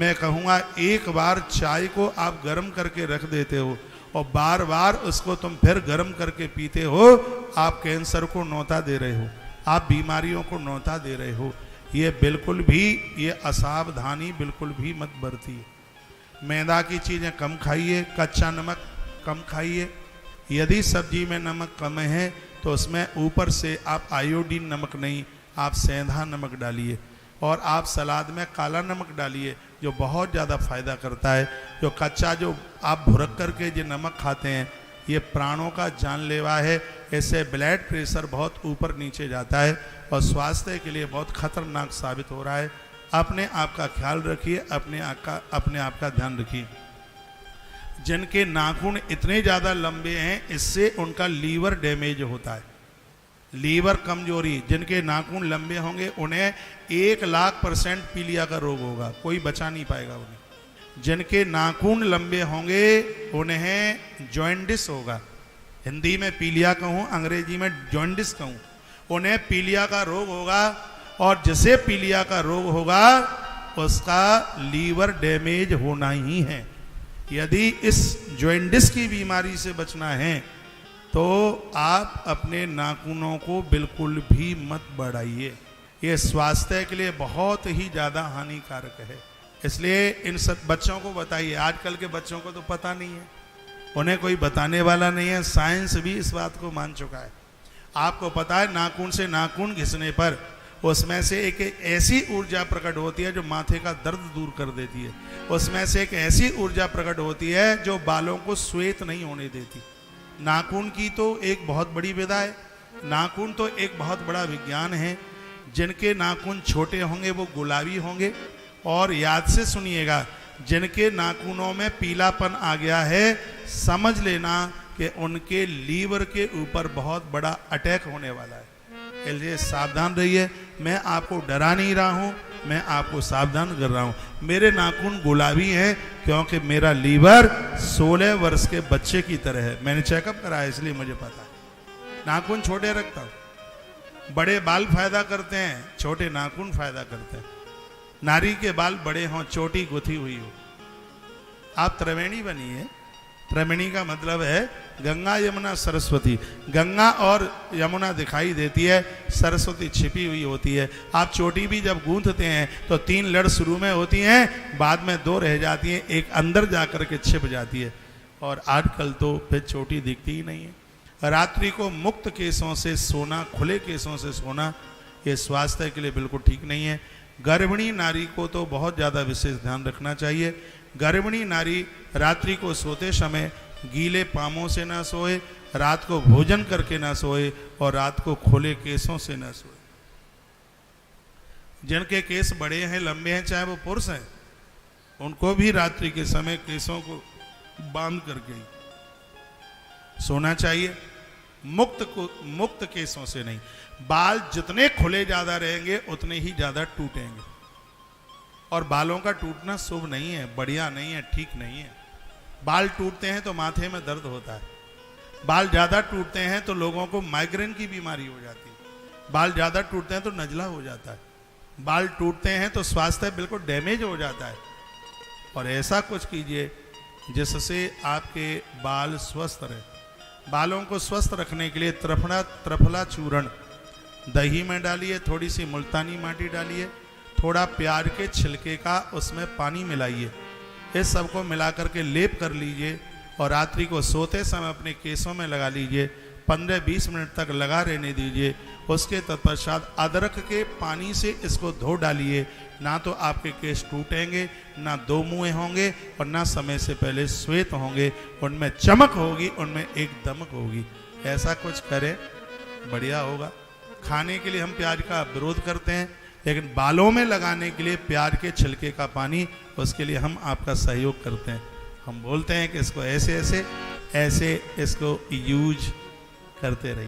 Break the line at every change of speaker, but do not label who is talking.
मैं कहूँगा एक बार चाय को आप गर्म करके रख देते हो और बार बार उसको तुम फिर गर्म करके पीते हो, आप कैंसर को न्योता दे रहे हो, आप बीमारियों को न्योता दे रहे हो। ये बिल्कुल भी, ये असावधानी बिल्कुल भी मत बरतिए। मैदा की चीज़ें कम खाइए, कच्चा नमक कम खाइए। यदि सब्जी में नमक कम है तो उसमें ऊपर से आप आयोडीन नमक नहीं, आप सेंधा नमक डालिए। और आप सलाद में काला नमक डालिए जो बहुत ज़्यादा फ़ायदा करता है। जो कच्चा जो आप भुरक करके जो नमक खाते हैं, ये प्राणों का जानलेवा है। इससे ब्लड प्रेशर बहुत ऊपर नीचे जाता है और स्वास्थ्य के लिए बहुत खतरनाक साबित हो रहा है। अपने आप का ख्याल रखिए, अपने आप का ध्यान रखिए। जिनके नाखून इतने ज़्यादा लंबे हैं, इससे उनका लीवर डैमेज होता है, लीवर कमजोरी। जिनके नाखून लंबे होंगे उन्हें 1,00,000% पीलिया का रोग होगा, कोई बचा नहीं पाएगा उन्हें। जिनके नाखून लंबे होंगे उन्हें जॉइंटिस होगा। हिंदी में पीलिया कहूँ, अंग्रेजी में जॉइंटिस कहूँ, उन्हें पीलिया का रोग होगा। और जिसे पीलिया का रोग होगा उसका लीवर डैमेज होना ही है। यदि इस जॉइंटिस की बीमारी से बचना है तो आप अपने नाखूनों को बिल्कुल भी मत बढ़ाइए। ये स्वास्थ्य के लिए बहुत ही ज़्यादा हानिकारक है। इसलिए इन सब बच्चों को बताइए। आजकल के बच्चों को तो पता नहीं है, उन्हें कोई बताने वाला नहीं है। साइंस भी इस बात को मान चुका है। आपको पता है नाखून से नाखून घिसने पर उसमें से एक ऐसी ऊर्जा प्रकट होती है जो माथे का दर्द दूर कर देती है। उसमें से एक ऐसी ऊर्जा प्रकट होती है जो बालों को श्वेत नहीं होने देती। नाखून की तो एक बहुत बड़ी विधा है, नाखून तो एक बहुत बड़ा विज्ञान है। जिनके नाखून छोटे होंगे वो गुलाबी होंगे। और याद से सुनिएगा, जिनके नाखूनों में पीलापन आ गया है, समझ लेना कि उनके लीवर के ऊपर बहुत बड़ा अटैक होने वाला है। इसलिए सावधान रहिए। मैं आपको डरा नहीं रहा हूँ, मैं आपको सावधान कर रहा हूँ। मेरे नाखून गुलाबी हैं क्योंकि मेरा लीवर 16 वर्ष के बच्चे की तरह है। मैंने चेकअप कराया, इसलिए मुझे पता है। नाखून छोटे रखता हूँ। बड़े बाल फायदा करते हैं, छोटे नाखून फायदा करते हैं। नारी के बाल बड़े हों, चोटी गुथी हुई हो। आप त्रिवेणी बनिए। त्रिवेणी का मतलब है गंगा यमुना सरस्वती। गंगा और यमुना दिखाई देती है, सरस्वती छिपी हुई होती है। आप चोटी भी जब गूंथते हैं तो 3 लड़ शुरू में होती हैं, बाद में 2 रह जाती हैं, एक अंदर जाकर के छिप जाती है। और आजकल तो फिर चोटी दिखती ही नहीं है। रात्रि को मुक्त केसों से सोना, खुले केसों से सोना, ये स्वास्थ्य के लिए बिल्कुल ठीक नहीं है। गर्भिणी नारी को तो बहुत ज़्यादा विशेष ध्यान रखना चाहिए। गर्भिणी नारी रात्रि को सोते समय गीले पामों से ना सोए, रात को भोजन करके ना सोए और रात को खुले केसों से ना सोए। जिनके केस बड़े हैं, लंबे हैं, चाहे वो पुरुष हैं, उनको भी रात्रि के समय केसों को बांध करके सोना चाहिए। मुक्त केसों से नहीं। बाल जितने खुले ज्यादा रहेंगे उतने ही ज्यादा टूटेंगे। और बालों का टूटना शुभ नहीं है, बढ़िया नहीं है, ठीक नहीं है। बाल टूटते हैं तो माथे में दर्द होता है। बाल ज़्यादा टूटते हैं तो लोगों को माइग्रेन की बीमारी हो जाती है। बाल ज़्यादा टूटते हैं तो नजला हो जाता है। बाल टूटते हैं तो स्वास्थ्य बिल्कुल डैमेज हो जाता है। और ऐसा कुछ कीजिए जिससे आपके बाल स्वस्थ रहे। बालों को स्वस्थ रखने के लिए त्रिफला चूर्ण दही में डालिए, थोड़ी सी मुल्तानी माटी डालिए, थोड़ा प्याज के छिलके का उसमें पानी मिलाइए। इस सबको मिला करके लेप कर लीजिए और रात्रि को सोते समय अपने केसों में लगा लीजिए। 15-20 मिनट तक लगा रहने दीजिए। उसके तत्पश्चात अदरक के पानी से इसको धो डालिए। ना तो आपके केस टूटेंगे, ना 2 मुँहे होंगे और ना समय से पहले श्वेत होंगे। उनमें चमक होगी, उनमें एक दमक होगी। ऐसा कुछ करें, बढ़िया होगा। खाने के लिए हम प्याज का विरोध करते हैं, लेकिन बालों में लगाने के लिए प्याज के छिलके का पानी, उसके लिए हम आपका सहयोग करते हैं। हम बोलते हैं कि इसको ऐसे इसको यूज करते रहिए।